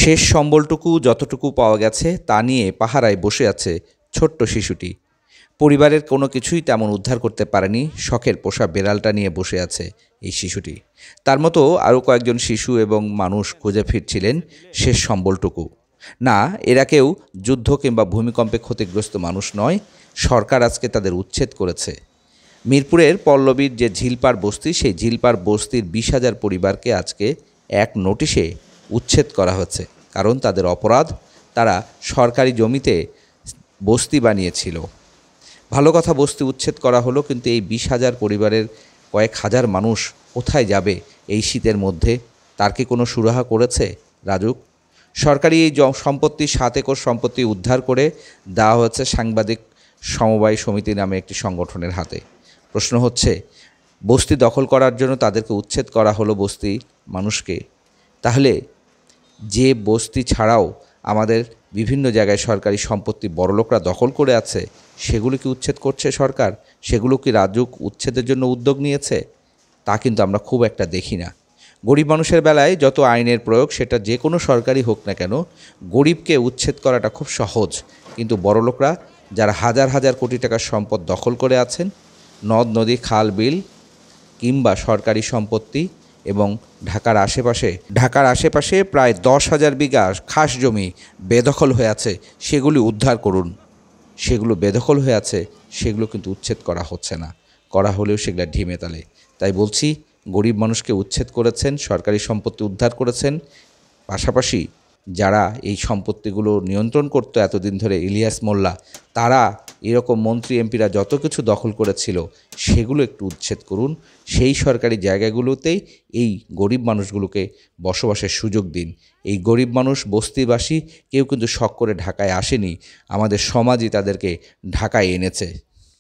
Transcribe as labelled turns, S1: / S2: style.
S1: শেষ সম্বলটুকু যতটুকু পাওয়া গেছে তা নিয়ে পাহারায় বসে আছে ছোট্ট শিশুটি। পরিবারের কোনো কিছুই তেমন উদ্ধার করতে পারেনি, শখের পোষা বেড়ালটা নিয়ে বসে আছে এই শিশুটি। তার মতো আরও কয়েকজন শিশু এবং মানুষ খুঁজে ফিরছিলেন শেষ সম্বলটুকু। না, এরা কেউ যুদ্ধ কিংবা ভূমিকম্পে ক্ষতিগ্রস্ত মানুষ নয়, সরকার আজকে তাদের উচ্ছেদ করেছে। মিরপুরের পল্লবীর যে ঝিলপাড় বস্তি, সেই ঝিলপাড় বস্তির 20,000 পরিবারকে আজকে এক নোটিশে উচ্ছেদ করা হচ্ছে। কারণ তাদের অপরাধ, তারা সরকারি জমিতে বস্তি বানিয়েছিল। ভালো কথা, বস্তি উচ্ছেদ করা হলো, কিন্তু এই 20,000 পরিবারের কয়েক হাজার মানুষ কোথায় যাবে এই শীতের মধ্যে? তার কি কোনো সুরাহা করেছে রাজুক? সরকারি এই সম্পত্তি, 7 একর সম্পত্তি উদ্ধার করে দেওয়া হয়েছে সাংবাদিক সমবায় সমিতি নামে একটি সংগঠনের হাতে। প্রশ্ন হচ্ছে, বস্তি দখল করার জন্য তাদেরকে উচ্ছেদ করা হলো বস্তি মানুষকে, তাহলে যে বস্তি ছাড়াও আমাদের বিভিন্ন জায়গায় সরকারি সম্পত্তি বড়লোকরা দখল করে আছে, সেগুলো কি উচ্ছেদ করছে সরকার? সেগুলো কি রাজুক উচ্ছেদের জন্য উদ্যোগ নিয়েছে? তা কিন্তু আমরা খুব একটা দেখি না। গরিব মানুষের বেলায় যত আইনের প্রয়োগ, সেটা যে কোনো সরকারি হোক না কেন, গরিবকে উচ্ছেদ করাটা খুব সহজ। কিন্তু বড়লোকরা যারা হাজার হাজার কোটি টাকার সম্পদ দখল করে আছেন, নদ নদী খাল বিল কিংবা সরকারি সম্পত্তি এবং ঢাকার আশেপাশে প্রায় 10,000 বিঘা খাস জমি বেদখল হয়ে আছে, সেগুলি উদ্ধার করুন। সেগুলো বেদখল হয়ে আছে, সেগুলো কিন্তু উচ্ছেদ করা হচ্ছে না, করা হলেও সেগুলো ঢিমে তালে। তাই বলছি, গরিব মানুষকে উচ্ছেদ করেছেন, সরকারি সম্পত্তি উদ্ধার করেছেন, পাশাপাশি যারা এই সম্পত্তিগুলো নিয়ন্ত্রণ করত এতদিন ধরে, ইলিয়াস মোল্লা, তারা এরকম মন্ত্রী এমপিরা যত কিছু দখল করেছিল সেগুলো একটু উচ্ছেদ করুন। সেই সরকারি জায়গাগুলোতেই এই গরিব মানুষগুলোকে বসবাসের সুযোগ দিন। এই গরিব মানুষ, বস্তিবাসী, কেউ কিন্তু শখ করে ঢাকায় আসেনি, আমাদের সমাজই তাদেরকে ঢাকায় এনেছে।